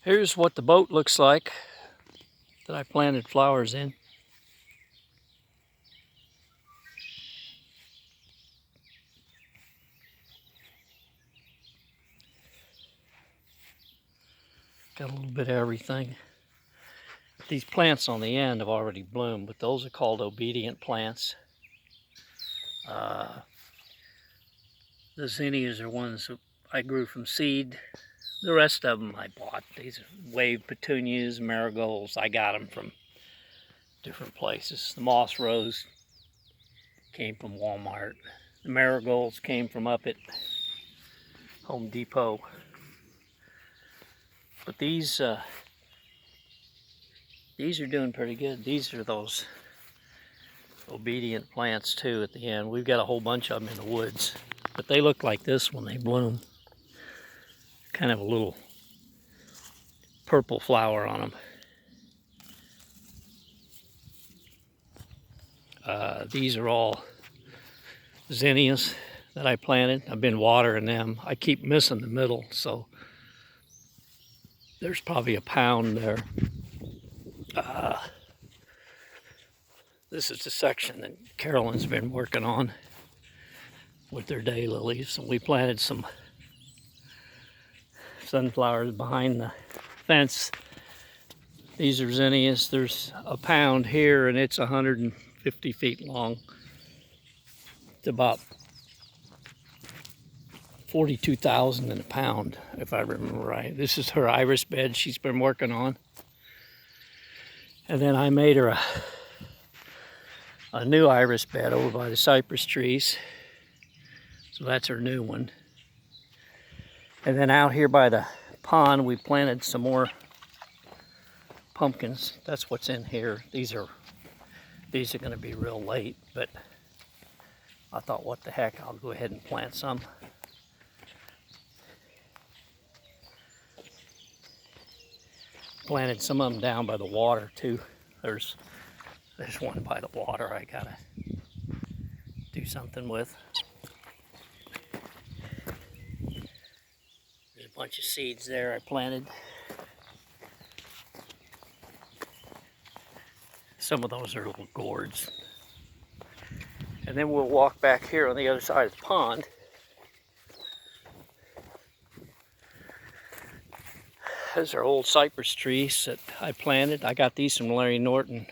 Here's what the boat looks like that I planted flowers in. Got a little bit of everything. These plants on the end have already bloomed, but those are called obedient plants. The zinnias are ones that I grew from seed. The rest of them I bought. These are wave petunias, marigolds. I got them from different places. The moss rose came from Walmart. The marigolds came from up at Home Depot. But these are doing pretty good. These are those obedient plants too at the end. We've got a whole bunch of them in the woods, but they look like this when they bloom. Kind of a little purple flower on them. These are all zinnias that I planted. I've been watering them. I keep missing the middle, so there's probably a pound there. This is the section that Carolyn's been working on with their daylilies, and we planted some sunflowers behind the fence. These are zinnias. There's a pound here, and it's 150 feet long. It's about 42,000 in a pound, if I remember right. This is her iris bed she's been working on. And then I made her a new iris bed over by the cypress trees. So that's her new one. And then out here by the pond, we planted some more pumpkins. That's what's in here. These are going to be real late, but I thought, what the heck, I'll go ahead and plant some. Planted some of them down by the water too. There's one by the water I gotta do something with. There's a bunch of seeds there I planted. Some of those are little gourds. And then we'll walk back here on the other side of the pond. Those are old cypress trees that I planted. I got these from Larry Norton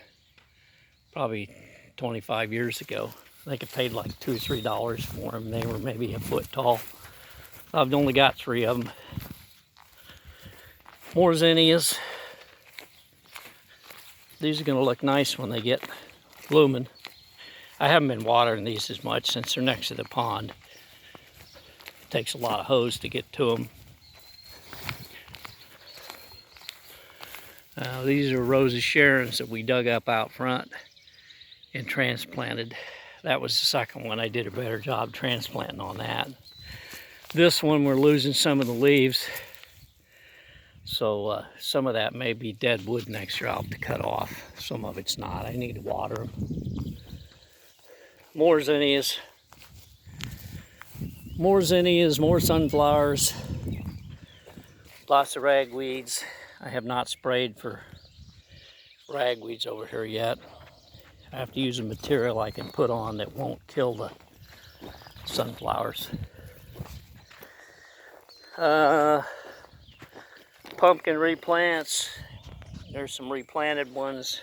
probably 25 years ago. I think I paid like $2 or $3 for them. They were maybe a foot tall. I've only got 3 of them. More zinnias. These are going to look nice when they get blooming. I haven't been watering these as much since they're next to the pond. It takes a lot of hose to get to them. These are Rosa Sharons that we dug up out front and transplanted. That was the second one. I did a better job transplanting on that. This one, we're losing some of the leaves. So some of that may be dead wood next year. I'll have to cut off. Some of it's not. I need to water them. More zinnias. More zinnias, more sunflowers. Lots of ragweeds. I have not sprayed for ragweeds over here yet. I have to use a material I can put on that won't kill the sunflowers. Pumpkin replants. There's some replanted ones.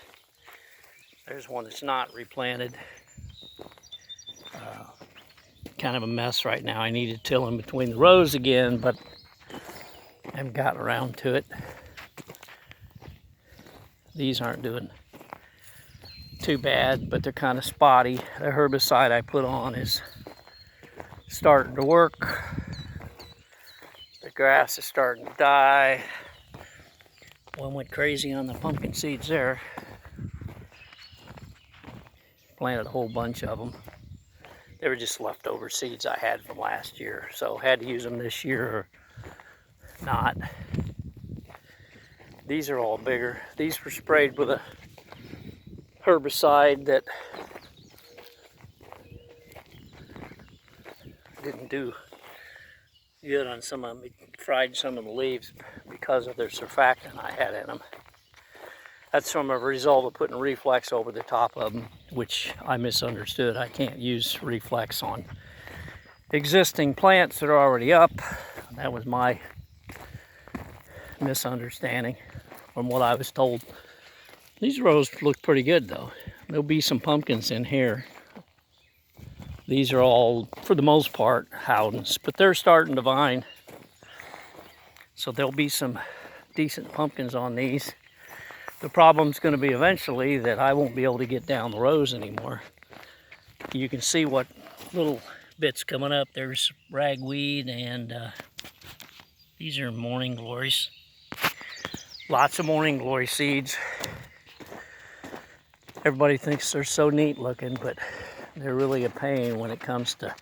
There's one that's not replanted. Kind of a mess right now. I need to till in between the rows again, but I haven't gotten around to it. These aren't doing too bad, but they're kind of spotty. The herbicide I put on is starting to work. The grass is starting to die. One went crazy on the pumpkin seeds there. Planted a whole bunch of them. They were just leftover seeds I had from last year, so had to use them this year or not. These are all bigger. These were sprayed with a herbicide that didn't do good on some of them. It fried some of the leaves because because of the surfactant I had in them. That's from a result of putting Reflex over the top of them, which I misunderstood. I can't use Reflex on existing plants that are already up. That was my misunderstanding from what I was told. These rows look pretty good though. There'll be some pumpkins in here. These are all, for the most part, Howdens, but they're starting to vine. So there'll be some decent pumpkins on these. The problem's going to be eventually that I won't be able to get down the rows anymore. You can see what little bits coming up. There's ragweed, and these are morning glories. Lots of morning glory seeds. Everybody thinks they're so neat looking, but they're really a pain when it comes to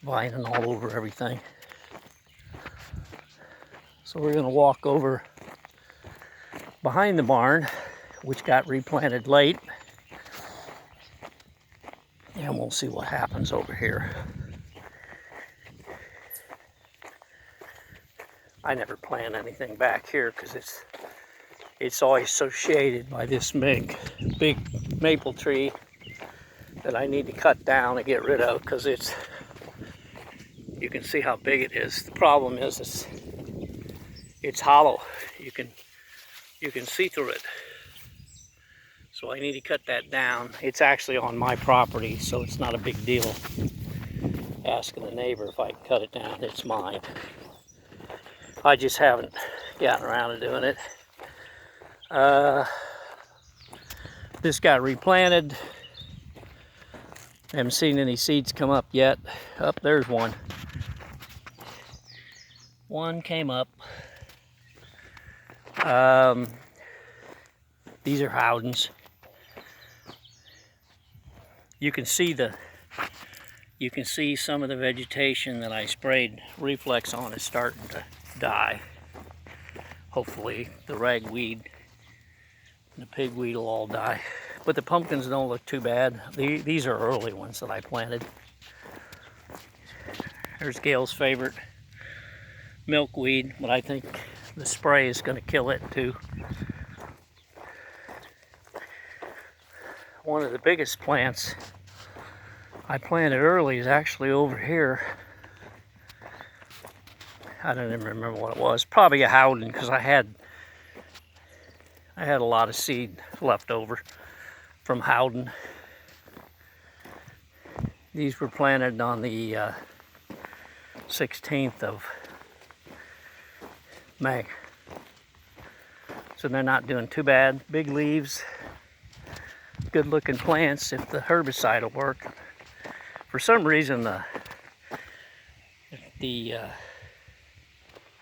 vining all over everything. So we're going to walk over behind the barn, which got replanted late, and we'll see what happens over here. I never plant anything back here because it's always so shaded by this big maple tree that I need to cut down and get rid of, because you can see how big it is. The problem is it's hollow. You can see through it. So I need to cut that down. It's actually on my property, so it's not a big deal asking the neighbor if I can cut it down. It's mine. I just haven't gotten around to doing it. This got replanted. I haven't seen any seeds come up yet. Oh, there's one. One came up. These are Howdens. You can see some of the vegetation that I sprayed Reflex on is starting to die. Hopefully the ragweed and the pigweed will all die. But the pumpkins don't look too bad. These are early ones that I planted. There's Gail's favorite, milkweed, but I think the spray is going to kill it too. One of the biggest plants I planted early is actually over here. I don't even remember what it was. Probably a Howden, because I had a lot of seed left over from Howden. These were planted on the 16th of May. So they're not doing too bad. Big leaves, good looking plants if the herbicide will work. For some reason the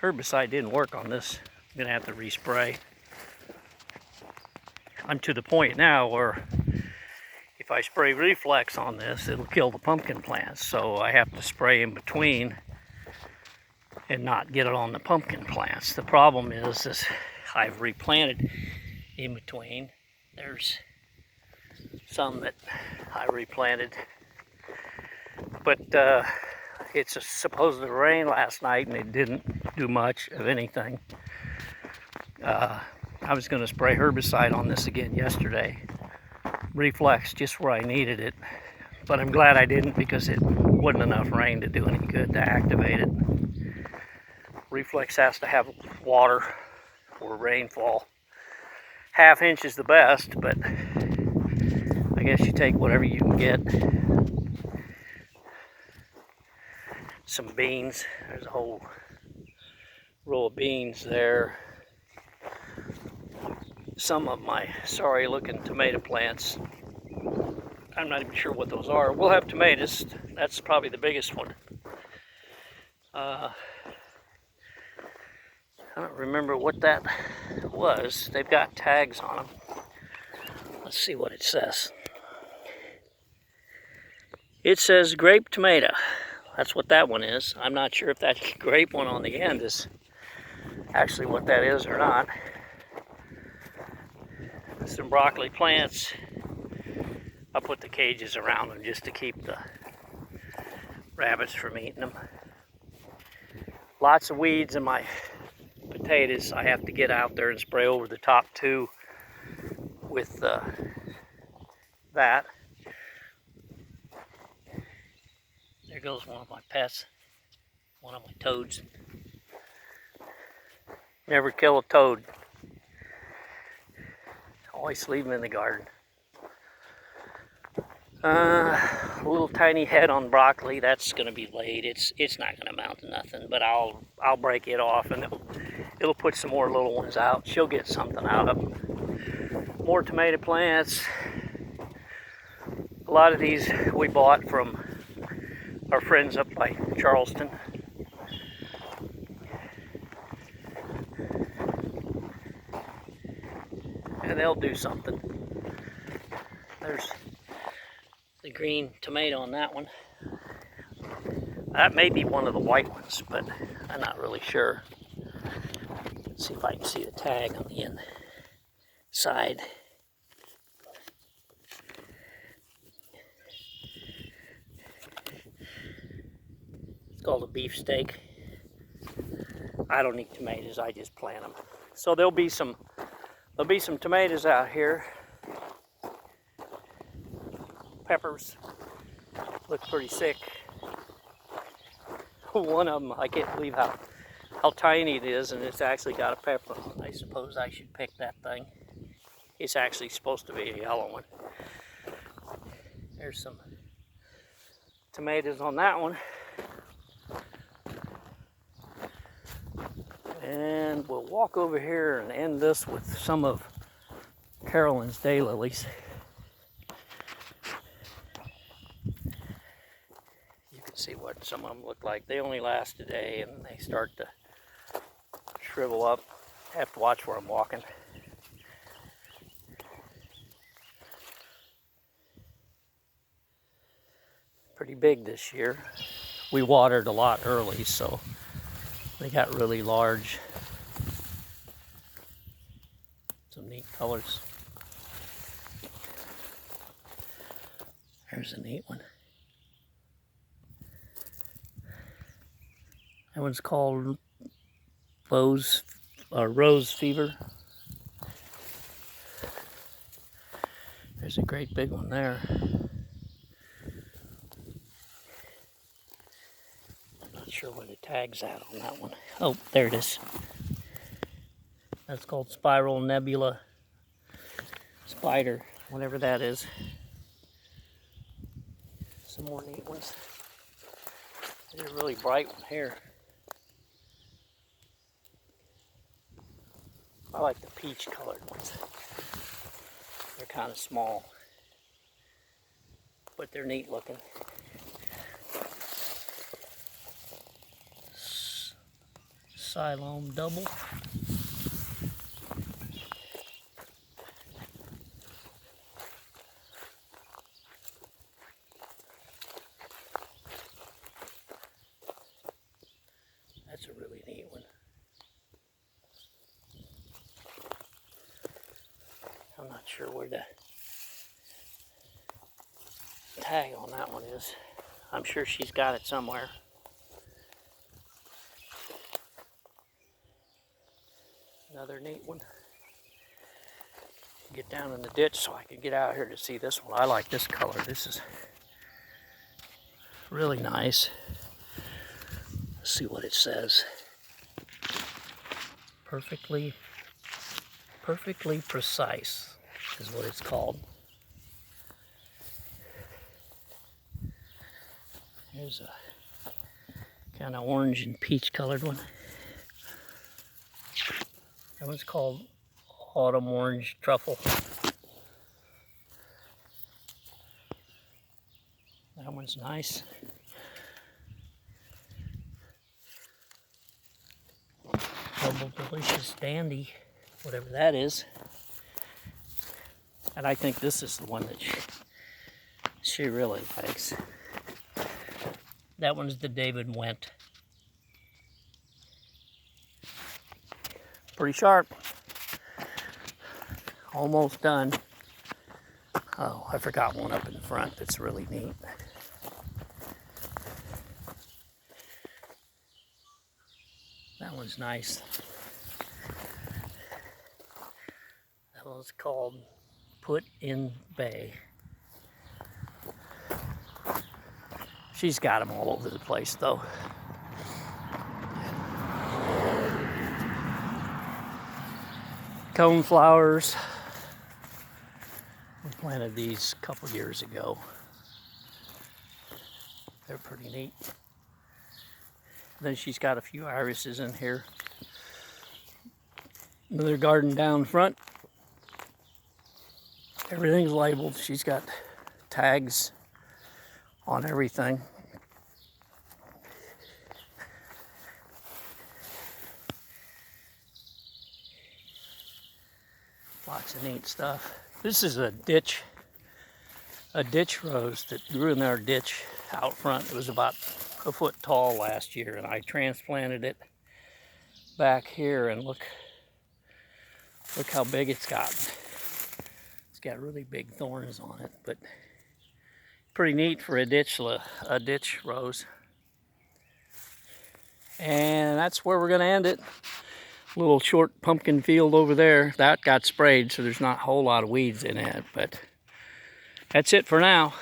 herbicide didn't work on this. I'm gonna have to respray. I'm to the point now where if I spray Reflex on this, it'll kill the pumpkin plants. So I have to spray in between and not get it on the pumpkin plants. The problem is I've replanted in between. There's some that I replanted, but it's supposed to rain last night and it didn't do much of anything. I was going to spray herbicide on this again yesterday, Reflex, just where I needed it, but I'm glad I didn't, because it wasn't enough rain to do any good to activate it. Reflex has to have water or rainfall. Half inch is the best, but I guess you take whatever you can get. Some beans. There's a whole row of beans there. Some of my sorry looking tomato plants. I'm not even sure what those are. We'll have tomatoes. That's probably the biggest one. I don't remember what that was. They've got tags on them. Let's see what it says. It says grape tomato. That's what that one is. I'm not sure if that grape one on the end is actually what that is or not. Some broccoli plants. I'll put the cages around them just to keep the rabbits from eating them. Lots of weeds in my potatoes, I have to get out there and spray over the top too with that. There goes one of my pests, one of my toads. Never kill a toad. Always leave them in the garden. A little tiny head on broccoli, that's going to be laid. It's not going to amount to nothing, but I'll break it off and it'll put some more little ones out. She'll get something out of them. More tomato plants. A lot of these we bought from our friends up by Charleston. And they'll do something. There's the green tomato on that one. That may be one of the white ones, but I'm not really sure. Let's see if I can see the tag on the inside. It's called a beefsteak. I don't eat tomatoes, I just plant them. So there'll be some tomatoes out here. Peppers look pretty sick. One of them, I can't believe how tiny it is, and it's actually got a pepper on it. I suppose I should pick that thing. It's actually supposed to be a yellow one. There's some tomatoes on that one. And we'll walk over here and end this with some of Carolyn's daylilies. See what some of them look like. They only last a day and they start to shrivel up. I have to watch where I'm walking. Pretty big this year. We watered a lot early, so they got really large. Some neat colors. There's a neat one. That one's called Rose Fever. There's a great big one there. I'm not sure where the tag's at on that one. Oh, there it is. That's called Spiral Nebula Spider, whatever that is. Some more neat ones. There's a really bright one here. I like the peach colored ones. They're kind of small, but they're neat looking. Siloam double. That's a really neat one. I'm not sure where the tag on that one is. I'm sure she's got it somewhere. Another neat one. Get down in the ditch so I can get out here to see this one. I like this color. This is really nice. Let's see what it says. Perfectly precise is what it's called. Here's a kind of orange and peach colored one. That one's called Autumn Orange Truffle. That one's nice. Double Delicious Dandy, whatever that is. And I think this is the one that she really likes. That one's the David Went. Pretty sharp. Almost done. Oh, I forgot one up in the front that's really neat. That one's nice. is called Put in Bay. She's got them all over the place though. Coneflowers. We planted these a couple years ago. They're pretty neat. Then she's got a few irises in here. Another garden down front. Everything's labeled. She's got tags on everything. Lots of neat stuff. This is a ditch rose that grew in our ditch out front. It was about a foot tall last year, and I transplanted it back here, and look how big it's gotten. It's got really big thorns on it, but pretty neat for a ditch rose. And that's where we're gonna end it. Little short pumpkin field over there. That got sprayed, so there's not a whole lot of weeds in it, but that's it for now.